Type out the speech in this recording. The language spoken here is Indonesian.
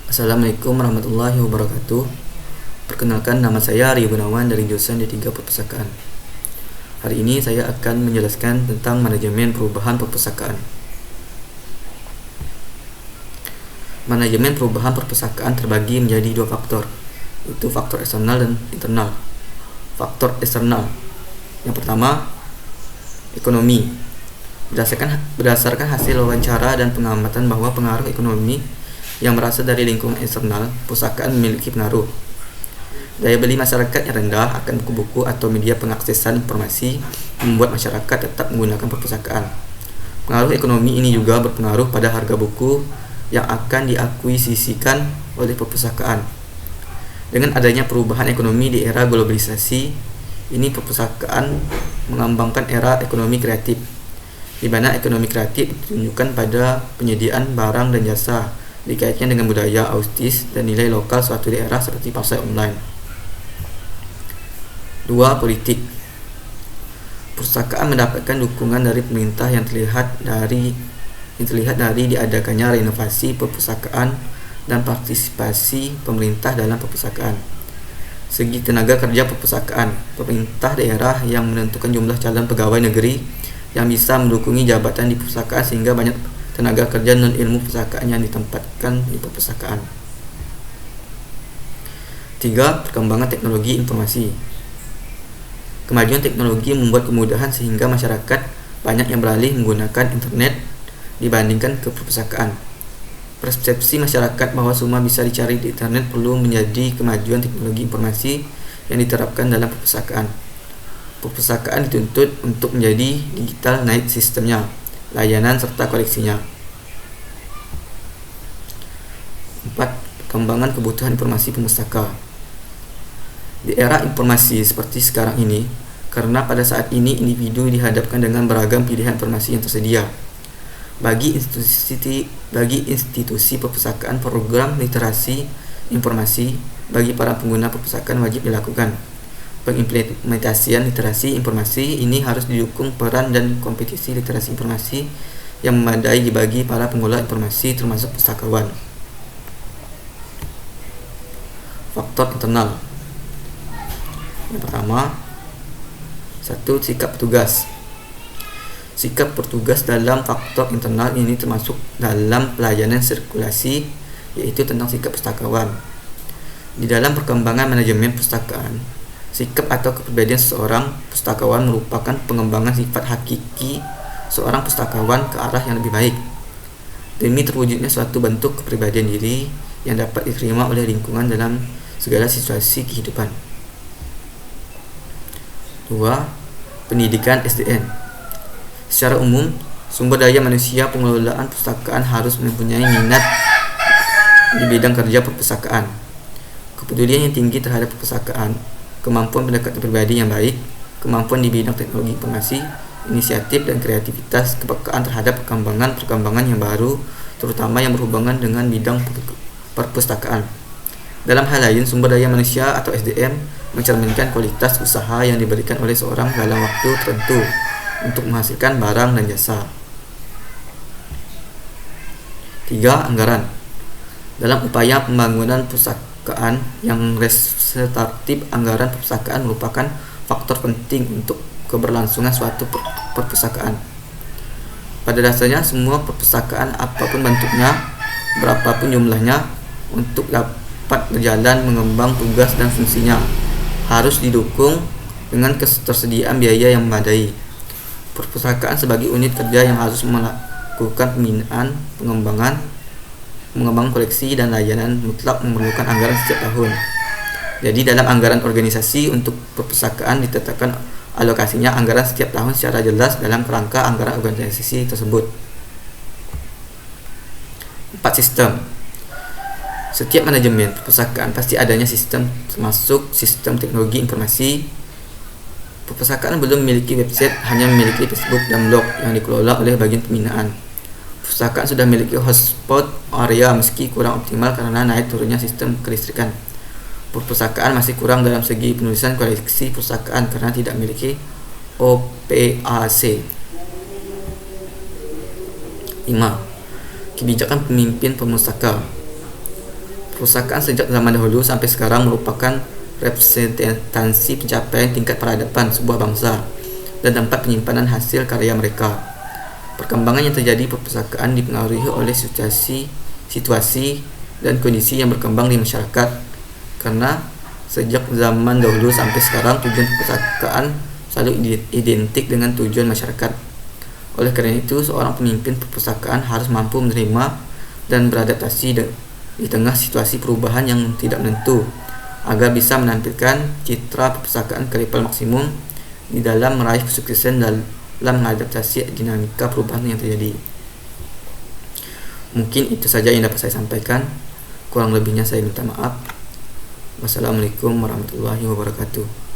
Assalamualaikum warahmatullahi wabarakatuh. Perkenalkan, nama saya Arya Gunawan dari jurusan D3 Perpustakaan. Hari ini saya akan menjelaskan tentang manajemen perubahan perpustakaan. Manajemen perubahan perpustakaan terbagi menjadi dua faktor, yaitu faktor eksternal dan internal. Faktor eksternal yang pertama, ekonomi. Berdasarkan hasil wawancara dan pengamatan bahwa pengaruh ekonomi yang berasal dari lingkungan eksternal perpustakaan memiliki pengaruh. Daya beli masyarakat yang rendah akan buku-buku atau media pengaksesan informasi membuat masyarakat tetap menggunakan perpustakaan. Pengaruh ekonomi ini juga berpengaruh pada harga buku yang akan diakuisisikan oleh perpustakaan. Dengan adanya perubahan ekonomi di era globalisasi, ini perpustakaan mengembangkan era ekonomi kreatif, di mana ekonomi kreatif ditunjukkan pada penyediaan barang dan jasa dikaitkan dengan budaya autis dan nilai lokal suatu daerah seperti pasar online. 2. Politik. Perpustakaan mendapatkan dukungan dari pemerintah yang terlihat dari diadakannya renovasi perpustakaan dan partisipasi pemerintah dalam perpustakaan. Segi tenaga kerja perpustakaan, pemerintah daerah yang menentukan jumlah calon pegawai negeri yang bisa mendukungi jabatan di perpustakaan sehingga banyak tenaga kerja non-ilmu perpustakaan yang ditempatkan di perpustakaan. 3. Perkembangan teknologi informasi. Kemajuan teknologi membuat kemudahan sehingga masyarakat banyak yang beralih menggunakan internet dibandingkan ke perpustakaan. Persepsi masyarakat bahwa semua bisa dicari di internet perlu menjadi kemajuan teknologi informasi yang diterapkan dalam perpustakaan. Perpustakaan dituntut untuk menjadi digital naik sistemnya, layanan serta koleksinya. 4. Perkembangan kebutuhan informasi pemustaka. Di era informasi seperti sekarang ini, karena pada saat ini individu dihadapkan dengan beragam pilihan informasi yang tersedia. Bagi institusi perpustakaan, program literasi informasi bagi para pengguna perpustakaan wajib dilakukan. Pengimplementasian literasi informasi ini harus didukung peran dan kompetisi literasi informasi yang memadai dibagi para pengelola informasi termasuk pustakawan. Faktor internal. Yang pertama, 1. Sikap petugas. Sikap petugas dalam faktor internal ini termasuk dalam pelayanan sirkulasi, yaitu tentang sikap pustakawan. Di dalam perkembangan manajemen perpustakaan, sikap atau kepribadian seorang pustakawan merupakan pengembangan sifat hakiki seorang pustakawan ke arah yang lebih baik, demi terwujudnya suatu bentuk kepribadian diri yang dapat diterima oleh lingkungan dalam segala situasi kehidupan. 2. Pendidikan SDM. Secara umum, sumber daya manusia pengelolaan perpustakaan harus mempunyai minat di bidang kerja perpustakaan, kepedulian yang tinggi terhadap perpustakaan, kemampuan pendekatan pribadi yang baik, kemampuan di bidang teknologi informasi, inisiatif dan kreativitas, kepekaan terhadap perkembangan yang baru, terutama yang berhubungan dengan bidang perpustakaan. Dalam hal lain, sumber daya manusia atau SDM mencerminkan kualitas usaha yang diberikan oleh seorang dalam waktu tertentu untuk menghasilkan barang dan jasa. 3. Anggaran. Dalam upaya pembangunan perpustakaan yang restoratif, anggaran perpustakaan merupakan faktor penting untuk keberlangsungan suatu perpustakaan. Pada dasarnya, semua perpustakaan apapun bentuknya, berapapun jumlahnya, untuk dapat berjalan mengembang tugas dan fungsinya, harus didukung dengan ketersediaan biaya yang memadai. Perpustakaan sebagai unit kerja yang harus melakukan pembinaan, pengembangan koleksi dan layanan mutlak memerlukan anggaran setiap tahun. Jadi dalam anggaran organisasi untuk perpustakaan ditetapkan alokasinya anggaran setiap tahun secara jelas dalam kerangka anggaran organisasi tersebut. 4. Sistem. Setiap manajemen perpustakaan pasti adanya sistem, termasuk sistem teknologi informasi. Perpustakaan belum memiliki website, hanya memiliki Facebook dan blog yang dikelola oleh bagian pembinaan. Perpustakaan sudah memiliki hotspot area meski kurang optimal karena naik turunnya sistem kelistrikan. Perpustakaan masih kurang dalam segi penulisan koleksi perpustakaan karena tidak memiliki OPAC. 5. Kebijakan pemimpin pemustaka. Perpustakaan sejak zaman dahulu sampai sekarang merupakan representasi pencapaian tingkat peradaban sebuah bangsa dan tempat penyimpanan hasil karya mereka. Perkembangan yang terjadi perpustakaan dipengaruhi oleh situasi dan kondisi yang berkembang di masyarakat. Karena sejak zaman dahulu sampai sekarang tujuan perpustakaan selalu identik dengan tujuan masyarakat. Oleh karena itu, seorang pemimpin perpustakaan harus mampu menerima dan beradaptasi di tengah situasi perubahan yang tidak menentu, agar bisa menampilkan citra perpustakaan ke level maksimum di dalam meraih kesuksesan dalam mengadaptasi dinamika perubahan yang terjadi. Mungkin itu saja yang dapat saya sampaikan. Kurang lebihnya saya minta maaf. Wassalamualaikum warahmatullahi wabarakatuh.